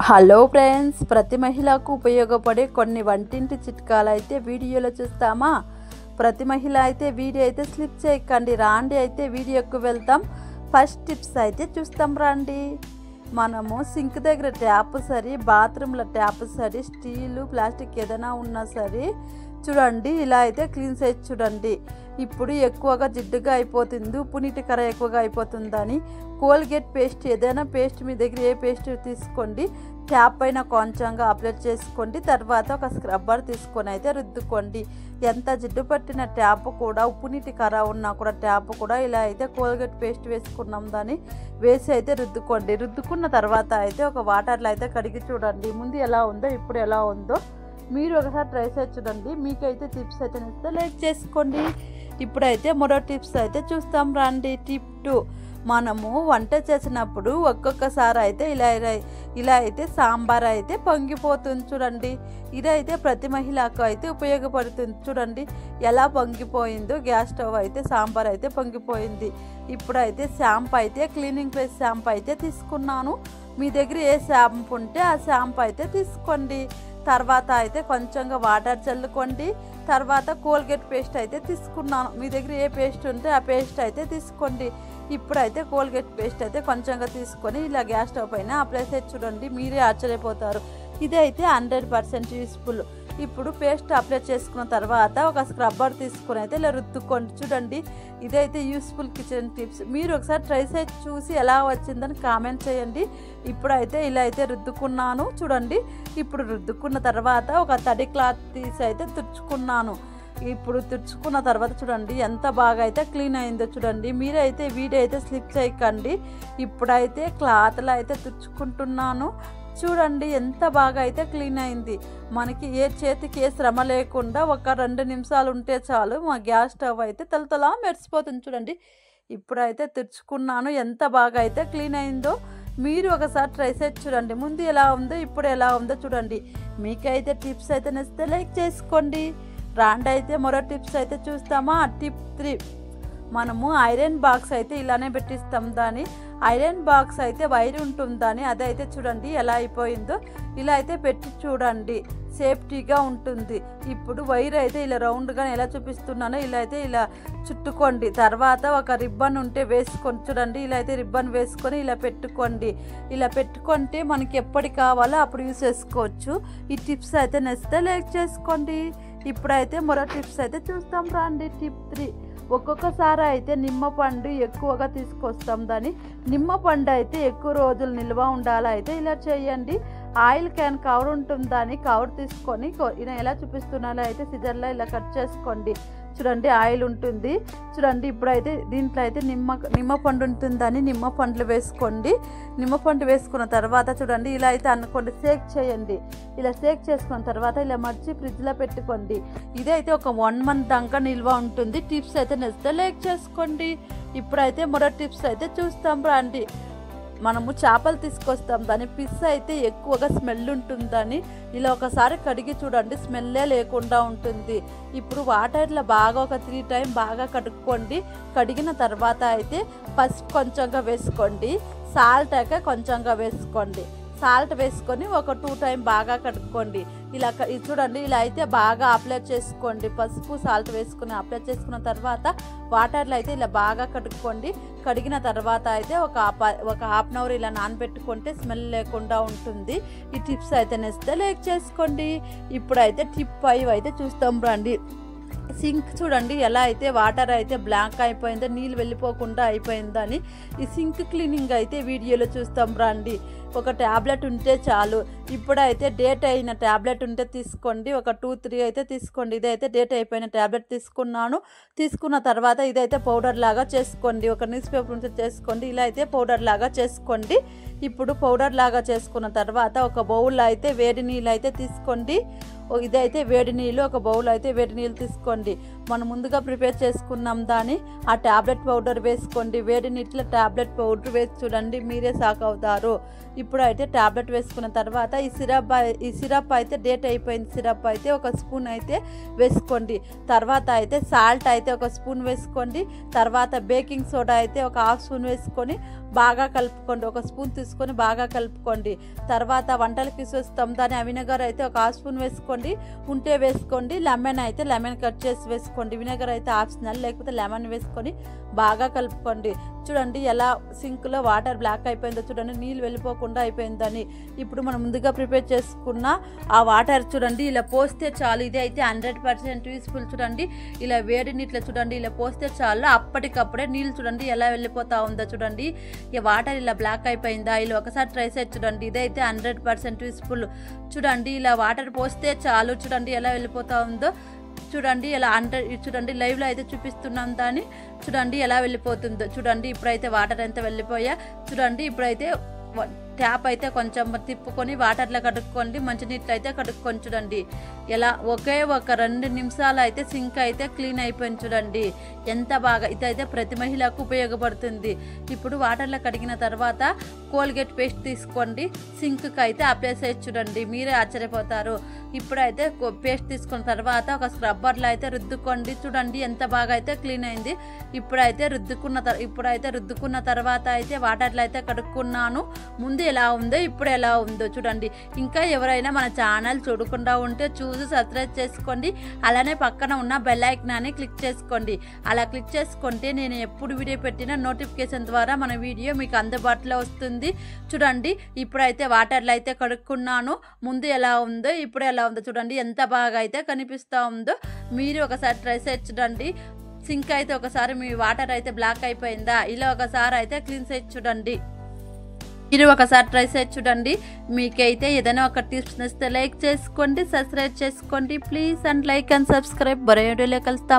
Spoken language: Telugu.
హలో ఫ్రెండ్స్, ప్రతి మహిళకు ఉపయోగపడే కొన్ని వంటింటి చిట్కాలు అయితే వీడియోలో చూస్తామా. ప్రతి మహిళ అయితే వీడియో అయితే స్లిప్ చేయకండి. రాండి అయితే వీడియోకి వెళ్తాం. ఫస్ట్ టిప్స్ అయితే చూస్తాం రండి. మనము సింక్ దగ్గర ట్యాప్ సరి, బాత్రూంలో ట్యాప్ సరి, స్టీలు ప్లాస్టిక్ ఏదైనా ఉన్నా సరే చూడండి, ఇలా అయితే క్లీన్ చేసి చూడండి. ఇప్పుడు ఎక్కువగా జిడ్డుగా అయిపోతుంది, ఉప్పు నీటి కర ఎక్కువగా అయిపోతుందని కోల్గేట్ పేస్ట్, ఏదైనా పేస్ట్ మీ దగ్గర ఏ పేస్ట్ తీసుకోండి, ట్యాప్ పైన కొంచెంగా అప్లై చేసుకోండి. తర్వాత ఒక స్క్రబ్బర్ తీసుకొని అయితే రుద్దుకోండి. ఎంత జిడ్డు పట్టిన ట్యాప్ కూడా, ఉప్పు నీటి కర ఉన్నా కూడా ట్యాప్ కూడా ఇలా అయితే కోల్గేట్ పేస్ట్ వేసుకున్నాం దాన్ని వేసి అయితే రుద్దుకోండి. రుద్దుకున్న తర్వాత అయితే ఒక వాటర్లో అయితే కడిగి చూడండి. ముందు ఎలా ఉందో ఇప్పుడు ఎలా ఉందో మీరు ఒకసారి ట్రై చేసి చూడండి. మీకైతే టిప్స్ అయితే నచ్చితే లైక్ చేసుకోండి. ఇప్పుడైతే మరో టిప్స్ అయితే చూస్తాం రండి. టిప్ 2, మనము వంట చేసినప్పుడు ఒక్కొక్కసారి అయితే ఇలా అయితే సాంబార్ అయితే పొంగిపోతుంది చూడండి. ఇదైతే ప్రతి మహిళకు అయితే ఉపయోగపడుతుంది. చూడండి ఎలా పొంగిపోయిందో, గ్యాస్ స్టవ్ అయితే సాంబార్ అయితే పొంగిపోయింది. ఇప్పుడైతే షాంపూ అయితే క్లీనింగ్ ప్లస్ షాంపూ అయితే తీసుకున్నాను. మీ దగ్గర ఏ షాంపూ ఉంటే ఆ షాంపూ అయితే తీసుకోండి. తర్వాత అయితే కొంచెంగా వాటర్ చల్లుకోండి. తర్వాత కోల్గేట్ పేస్ట్ అయితే తీసుకున్నాను. మీ దగ్గర ఏ పేస్ట్ ఉంటే ఆ పేస్ట్ అయితే తీసుకోండి. ఇప్పుడైతే కోల్గేట్ పేస్ట్ అయితే కొంచెంగా తీసుకొని ఇలా గ్యాస్ స్టవ్ పైన అప్లై చేసి చూడండి. మీరే ఆశ్చర్యపోతారు. ఇదైతే 100% యూస్ఫుల్. ఇప్పుడు పేస్ట్ అప్లై చేసుకున్న తర్వాత ఒక స్క్రబ్బర్ తీసుకొని అయితే ఇలా రుద్దుకోండి. చూడండి ఇదైతే యూస్ఫుల్ కిచెన్ టిప్స్. మీరు ఒకసారి ట్రై చేసి చూసి ఎలా వచ్చిందని కామెంట్ చేయండి. ఇప్పుడైతే ఇలా అయితే రుద్దుకున్నాను చూడండి. ఇప్పుడు రుద్దుకున్న తర్వాత ఒక తడి క్లాత్ తీసి అయితే తుడుచుకున్నాను. ఇప్పుడు తుడుచుకున్న తర్వాత చూడండి ఎంత బాగా అయితే క్లీన్ అయిందో చూడండి. మీరైతే వీడియో అయితే స్లిప్ చేయకండి. ఇప్పుడైతే క్లాత్లో అయితే తుడుచుకుంటున్నాను. చూడండి ఎంత బాగా అయితే క్లీన్ అయింది. మనకి ఏ చేతికి ఏ శ్రమ లేకుండా ఒక 2 నిమిషాలు ఉంటే చాలు మా గ్యాస్ స్టవ్ అయితే తలతలా మెరిసిపోతుంది చూడండి. ఇప్పుడైతే తెచ్చుకున్నాను. ఎంత బాగా అయితే క్లీన్ అయిందో మీరు ఒకసారి ట్రై చేసి చూడండి. ముందు ఎలా ఉందో ఇప్పుడు ఎలా ఉందో చూడండి. మీకైతే టిప్స్ అయితే నచ్చితే లైక్ చేసుకోండి. రాండి అయితే మరో టిప్స్ అయితే చూస్తామా. టిప్ 3, మనము ఐరన్ బాక్స్ అయితే ఇలానే పెట్టిస్తాం. దాని ఐరన్ బాక్స్ అయితే వైర్ ఉంటుందని అదైతే చూడండి ఎలా అయిపోయిందో. ఇలా అయితే పెట్టి చూడండి, సేఫ్టీగా ఉంటుంది. ఇప్పుడు వైర్ అయితే ఇలా రౌండ్గా ఎలా చూపిస్తున్నానో ఇలా అయితే ఇలా చుట్టుకోండి. తర్వాత ఒక రిబ్బన్ ఉంటే వేసుకొని చూడండి. ఇలా అయితే రిబ్బన్ వేసుకొని ఇలా పెట్టుకోండి. ఇలా పెట్టుకుంటే మనకి ఎప్పటి కావాలో అప్పుడు యూస్ చేసుకోవచ్చు. ఈ టిప్స్ అయితే నచ్చితే లైక్ చేసుకోండి. ఇప్పుడైతే మరో టిప్స్ అయితే చూస్తాం రండి. టిప్ 3, ఒక్కొక్కసారి అయితే నిమ్మపండు ఎక్కువగా తీసుకొస్తాం. దాన్ని నిమ్మపండు అయితే ఎక్కువ రోజులు నిల్వ ఉండాలి. అయితే ఇలా చేయండి. ఆయిల్ క్యాన్ కవర్ ఉంటుంది, దాన్ని కవర్ తీసుకొని ఎలా చూపిస్తున్నానో అయితే సిజర్లో ఇలా కట్ చేసుకోండి. చూడండి ఆయిల్ ఉంటుంది చూడండి. ఇప్పుడైతే దీంట్లో అయితే నిమ్మపండు ఉంటుందని నిమ్మపండ్లు వేసుకోండి. నిమ్మపండు వేసుకున్న తర్వాత చూడండి ఇలా అయితే అనుకోండి, షేక్ చేయండి. ఇలా షేక్ చేసుకున్న తర్వాత ఇలా మర్చి ఫ్రిడ్జ్లో పెట్టుకోండి. ఇదైతే ఒక 1 మంత్ దాకా నిల్వ ఉంటుంది. టిప్స్ అయితే నచ్చితే లైక్ చేసుకోండి. ఇప్పుడైతే మరో టిప్స్ అయితే చూస్తాం రండి. మనము చేపలు తీసుకొస్తాం, దాని పిస్ అయితే ఎక్కువగా స్మెల్ ఉంటుందని ఇలా ఒకసారి కడిగి చూడండి, స్మెల్లే లేకుండా ఉంటుంది. ఇప్పుడు వాటర్లో బాగా ఒక 3 టైం బాగా కడుక్కోండి. కడిగిన తర్వాత అయితే పసుపు కొంచెంగా వేసుకోండి, సాల్ట్ అయితే కొంచెంగా వేసుకోండి. సాల్ట్ వేసుకొని ఒక 2 టైం బాగా కడుక్కోండి. ఇలా చూడండి ఇలా అయితే బాగా అప్లై చేసుకోండి. పసుపు సాల్ట్ వేసుకుని అప్లై చేసుకున్న తర్వాత వాటర్లో అయితే ఇలా బాగా కడుక్కోండి. కడిగిన తర్వాత అయితే ఒక హాఫ్ అన్ అవర్ ఇలా నానబెట్టుకుంటే స్మెల్ లేకుండా ఉంటుంది. ఈ టిప్స్ అయితే నచ్చితే లైక్ చేసుకోండి. ఇప్పుడైతే టిప్ 5 అయితే చూస్తాం రండి. సింక్ చూడండి ఎలా అయితే వాటర్ అయితే బ్లాక్ అయిపోయిందో, నీళ్ళు వెళ్ళిపోకుండా అయిపోయిందని ఈ సింక్ క్లీనింగ్ అయితే వీడియోలో చూస్తాం రండి. ఒక ట్యాబ్లెట్ ఉంటే చాలు. ఇప్పుడైతే డేట్ అయిన ట్యాబ్లెట్ ఉంటే తీసుకోండి. ఒక 2-3 అయితే తీసుకోండి. ఇదైతే డేట్ అయిపోయిన ట్యాబ్లెట్ తీసుకున్నాను. తీసుకున్న తర్వాత ఇదైతే పౌడర్ లాగా చేసుకోండి. ఒక న్యూస్ పేపర్ ఉంటే చేసుకోండి. ఇలా అయితే పౌడర్ లాగా చేసుకోండి. ఇప్పుడు పౌడర్ లాగా చేసుకున్న తర్వాత ఒక బౌల్ అయితే వేడి నీళ్ళు అయితే తీసుకోండి. ఇదైతే వేడి నీళ్ళు, ఒక బౌల్ అయితే వేడి నీళ్ళు తీసుకోండి. మనం ముందుగా ప్రిపేర్ చేసుకున్నాం దాన్ని ఆ ట్యాబ్లెట్ పౌడర్ వేసుకోండి. వేడి నీటిలో ట్యాబ్లెట్ పౌడర్ వేసి చూడండి, మీరే షాక్ అవుతారు. ఇప్పుడైతే ట్యాబ్లెట్ వేసుకున్న తర్వాత ఈ సిరప్ అయితే డేట్ అయిపోయింది. సిరప్ అయితే ఒక స్పూన్ అయితే వేసుకోండి. తర్వాత అయితే సాల్ట్ అయితే ఒక స్పూన్ వేసుకోండి. తర్వాత బేకింగ్ సోడా అయితే ఒక హాఫ్ స్పూన్ వేసుకొని బాగా కలుపుకోండి. ఒక స్పూన్ తీసుకొని బాగా కలుపుకోండి. తర్వాత వంటలకి చూస్తాం దాని వినెగర్ అయితే ఒక హాఫ్ స్పూన్ వేసుకోండి, ఉంటే వేసుకోండి. లెమన్ అయితే లెమన్ కట్ చేసి వేసుకోండి. వినెగర్ అయితే ఆప్షనల్, లేకపోతే లెమన్ వేసుకొని బాగా కలుపుకోండి. చూడండి ఎలా సింక్లో వాటర్ బ్లాక్ అయిపోయిందో చూడండి, నీళ్ళు వెళ్ళిపోకుండా అయిపోయిందని. ఇప్పుడు మనం ముందుగా ప్రిపేర్ చేసుకున్న ఆ వాటర్ చూడండి ఇలా పోస్తే చాలు. ఇది అయితే 100% యూస్ఫుల్. చూడండి ఇలా వేడి నీటిలో చూడండి ఇలా పోస్తే చాలు, అప్పటికప్పుడే నీళ్ళు చూడండి ఎలా వెళ్ళిపోతా ఉందో చూడండి. ఈ వాటర్ ఇలా బ్లాక్ అయిపోయిందా, ఇలా ఒకసారి ట్రై చేసి చూడండి. ఇదైతే 100% యూస్ఫుల్. చూడండి ఇలా వాటర్ పోస్తే చాలు, చూడండి ఎలా వెళ్ళిపోతా ఉందో చూడండి. ఇలా చూడండి లైవ్లో అయితే చూపిస్తున్నాం దాన్ని, చూడండి ఎలా వెళ్ళిపోతుందో చూడండి. ఇప్పుడైతే వాటర్ అంతా వెళ్ళిపోయా చూడండి. ఇప్పుడైతే ట్యాప్ అయితే కొంచెం తిప్పుకొని వాటర్లో కడుక్కోండి, మంచినీళ్ళు అయితే కడుక్కొని చూడండి. ఎలా ఒకే ఒక 2 నిమిషాలు అయితే సింక్ అయితే క్లీన్ అయిపోయింది చూడండి ఎంత బాగా. ఇదైతే ప్రతి మహిళకు ఉపయోగపడుతుంది. ఇప్పుడు వాటర్లో కడిగిన తర్వాత కోల్గేట్ పేస్ట్ తీసుకోండి, సింక్కి అయితే అప్లై చేసి చూడండి, మీరే ఆశ్చర్యపోతారు. ఇప్పుడైతే పేస్ట్ తీసుకున్న తర్వాత ఒక స్క్రబ్బర్లో అయితే రుద్దుకోండి, చూడండి ఎంత బాగా అయితే క్లీన్ అయింది. ఇప్పుడైతే రుద్దుకున్న తర్వాత అయితే వాటర్లో అయితే కడుక్కున్నాను. ముందు ఎలా ఉందో ఇప్పుడు ఎలా ఉందో చూడండి. ఇంకా ఎవరైనా మన ఛానల్ చూడకుండా ఉంటే చూసి సబ్స్క్రైబ్ చేసుకోండి. అలానే పక్కన ఉన్న బెల్ ఐకాన్ని క్లిక్ చేసుకోండి. అలా క్లిక్ చేసుకుంటే నేను ఎప్పుడు వీడియో పెట్టినా నోటిఫికేషన్ ద్వారా మన వీడియో మీకు అందుబాటులో వస్తుంది. చూడండి ఇప్పుడైతే వాటర్లో అయితే కడుక్కున్నాను. ముందు ఎలా ఉందో ఇప్పుడు ఎలా ఉందో చూడండి ఎంత బాగా అయితే కనిపిస్తూ ఉందో. మీరు ఒకసారి ట్రై చేసి చూడండి. సింక్ అయితే ఒకసారి మీ వాటర్ అయితే బ్లాక్ అయిపోయిందా, ఇలా ఒకసారి అయితే క్లీన్ చేసి చూడండి. మీరు ఒకసారి ట్రై చేసి చూడండి. మీకైతే ఏదైనా ఒక టిప్స్ నచ్చితే లైక్ చేసుకోండి, సబ్స్క్రైబ్ చేసుకోండి please. And like and subscribe. మరో వీడియోలో కలుస్తాం.